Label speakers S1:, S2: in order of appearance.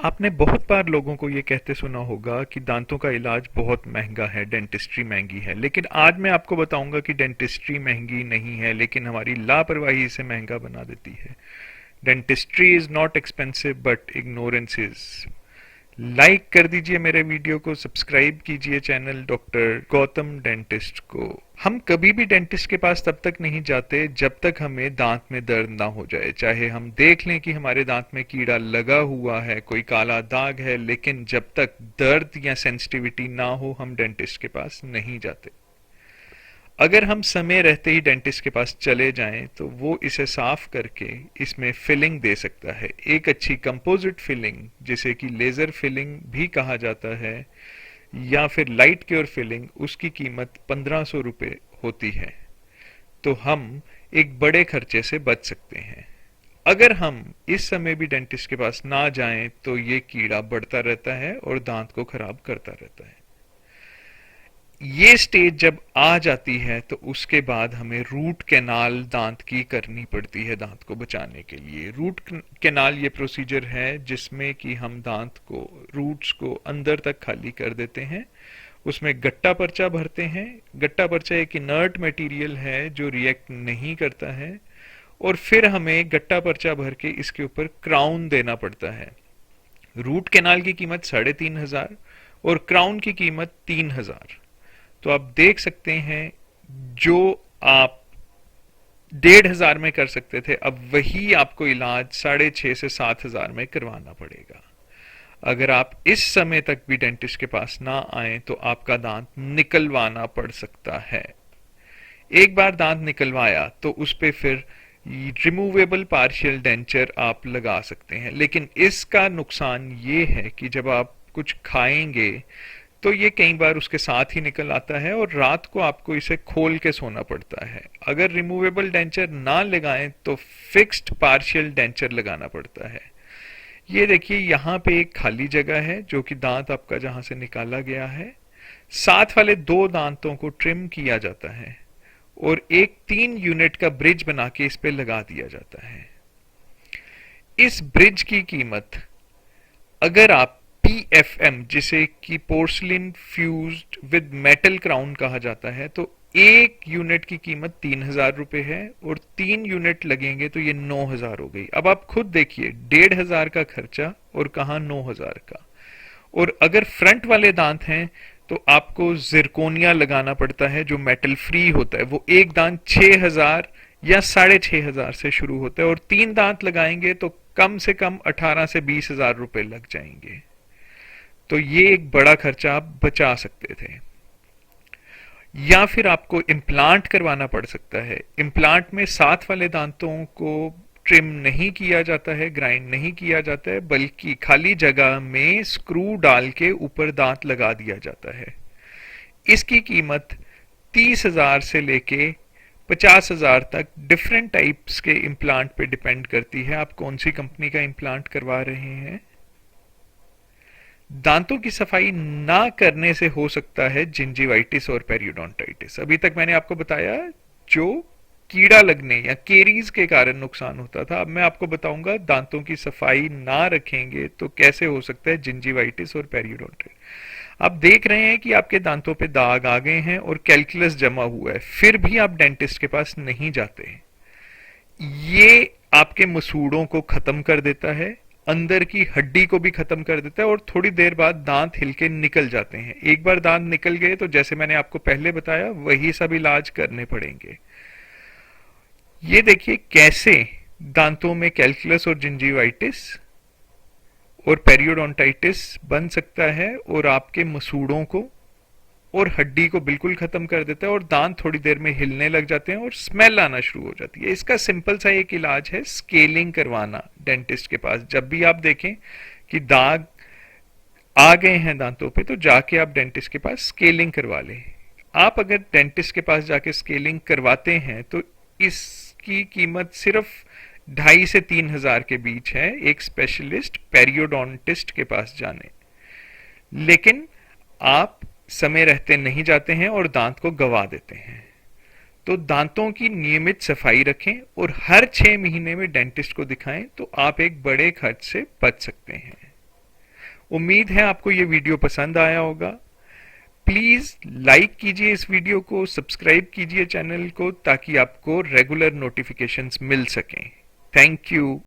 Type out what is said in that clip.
S1: आपने बहुत बार लोगों को ये कहते सुना होगा कि दांतों का इलाज बहुत महंगा है, डेंटिस्ट्री महंगी है। लेकिन आज मैं आपको बताऊंगा कि डेंटिस्ट्री महंगी नहीं है, लेकिन हमारी लापरवाही इसे महंगा बना देती है। Dentistry is not expensive but ignorance is. Like कर दीजिए मेरे वीडियो को, सब्सक्राइब कीजिए चैनल डॉक्टर गौतम डेंटिस्ट को। हम कभी भी डेंटिस्ट के पास तब तक नहीं जाते जब तक हमें दांत में दर्द ना हो जाए। चाहे हम देख लें कि हमारे दांत में कीड़ा लगा हुआ है, कोई काला दाग है, लेकिन जब तक दर्द या सेंसिटिविटी ना हो हम डेंटिस्ट के पास नहीं जाते। अगर हम समय रहते ही डेंटिस्ट के पास चले जाएं तो वो इसे साफ करके इसमें फिलिंग दे सकता है। एक अच्छी कंपोजिट फिलिंग, जिसे कि लेजर फिलिंग भी कहा जाता है, या फिर लाइट क्योर फिलिंग, उसकी कीमत 1500 रुपये होती है। तो हम एक बड़े खर्चे से बच सकते हैं। अगर हम इस समय भी डेंटिस्ट के पास ना जाएं तो ये कीड़ा बढ़ता रहता है और दांत को खराब करता रहता है। ये स्टेज जब आ जाती है तो उसके बाद हमें रूट कैनाल दांत की करनी पड़ती है दांत को बचाने के लिए। रूट कैनाल ये प्रोसीजर है जिसमें कि हम दांत को, रूट्स को अंदर तक खाली कर देते हैं, उसमें गट्टा पर्चा भरते हैं। गट्टा पर्चा एक इनर्ट मटेरियल है जो रिएक्ट नहीं करता है, और फिर हमें गट्टा पर्चा भर के इसके ऊपर क्राउन देना पड़ता है। रूट कैनाल की कीमत 3500 और क्राउन की कीमत 3000। तो आप देख सकते हैं, जो आप 1500 में कर सकते थे, अब वही आपको इलाज 6500 से 7000 में करवाना पड़ेगा। अगर आप इस समय तक भी डेंटिस्ट के पास ना आए तो आपका दांत निकलवाना पड़ सकता है। एक बार दांत निकलवाया तो उस पे फिर रिमूवेबल पार्शियल डेंचर आप लगा सकते हैं। लेकिन इसका नुकसान ये है कि जब आप कुछ खाएंगे तो ये कई बार उसके साथ ही निकल आता है और रात को आपको इसे खोल के सोना पड़ता है। अगर रिमूवेबल डेंचर ना लगाएं तो फिक्स्ड पार्शियल डेंचर लगाना पड़ता है। ये देखिए, यहाँ पे एक खाली जगह है जो कि दांत आपका जहां से निकाला गया है। साथ वाले 2 दांतों को ट्रिम किया जाता है और एक 3 यूनिट का ब्रिज बना के इस पे लगा दिया जाता है। इस ब्रिज की कीमत, अगर आप PFM, जिसे कि porcelain fused with metal crown कहा जाता है, तो 1 यूनिट की कीमत 3000 रुपए है और 3 यूनिट लगेंगे तो ये 9000 हो गई। अब आप खुद देखिए, 1500 का खर्चा और कहा 9000 का। और अगर फ्रंट वाले दांत हैं तो आपको जिरकोनिया लगाना पड़ता है जो मेटल फ्री होता है। वो एक दांत 6000 या 6500 से शुरू होता है, और 3 दांत लगाएंगे तो कम से कम 18 से 20,000 रुपए लग जाएंगे। तो ये एक बड़ा खर्चा आप बचा सकते थे। या फिर आपको इम्प्लांट करवाना पड़ सकता है। इम्प्लांट में साथ वाले दांतों को ट्रिम नहीं किया जाता है, ग्राइंड नहीं किया जाता है, बल्कि खाली जगह में स्क्रू डाल के ऊपर दांत लगा दिया जाता है। इसकी कीमत 30,000 से लेके 50,000 तक डिफरेंट टाइप्स के इम्प्लांट पे डिपेंड करती है, आप कौन सी कंपनी का इम्प्लांट करवा रहे हैं। दांतों की सफाई ना करने से हो सकता है जिंजिवाइटिस और पेरियोडोंटाइटिस। अभी तक मैंने आपको बताया जो कीड़ा लगने या केरीज के कारण नुकसान होता था। अब मैं आपको बताऊंगा दांतों की सफाई ना रखेंगे तो कैसे हो सकता है जिंजिवाइटिस और पेरियोडोंटाइटिस। आप देख रहे हैं कि आपके दांतों पे दाग आ गए हैं और कैलकुलस जमा हुआ है, फिर भी आप डेंटिस्ट के पास नहीं जाते। ये आपके मसूड़ों को खत्म कर देता है, अंदर की हड्डी को भी खत्म कर देता है, और थोड़ी देर बाद दांत हिल के निकल जाते हैं। एक बार दांत निकल गए तो जैसे मैंने आपको पहले बताया वही सब इलाज करने पड़ेंगे। ये देखिए कैसे दांतों में कैलकुलस और जिंजिवाइटिस और पेरियोडोंटाइटिस बन सकता है और आपके मसूड़ों को और हड्डी को बिल्कुल खत्म कर देता है, और दांत थोड़ी देर में हिलने लग जाते हैं और स्मेल आना शुरू हो जाती है। इसका सिंपल सा एक इलाज है स्केलिंग करवाना डेंटिस्ट के पास। जब भी आप देखें कि दाग आ गए हैं दांतों पे तो जाके आप डेंटिस्ट के पास स्केलिंग करवा लें। आप अगर डेंटिस्ट के पास जाके स्केलिंग करवाते हैं तो इसकी कीमत सिर्फ 2,500 से 3,000 के बीच है एक स्पेशलिस्ट पेरियोडोंटिस्ट के पास जाने। लेकिन आप समय रहते नहीं जाते हैं और दांत को गवा देते हैं। तो दांतों की नियमित सफाई रखें और हर 6 महीने में डेंटिस्ट को दिखाएं तो आप एक बड़े खर्च से बच सकते हैं। उम्मीद है आपको ये वीडियो पसंद आया होगा। प्लीज लाइक कीजिए इस वीडियो को, सब्सक्राइब कीजिए चैनल को ताकि आपको रेगुलर नोटिफिकेशंस मिल सकें। Thank you.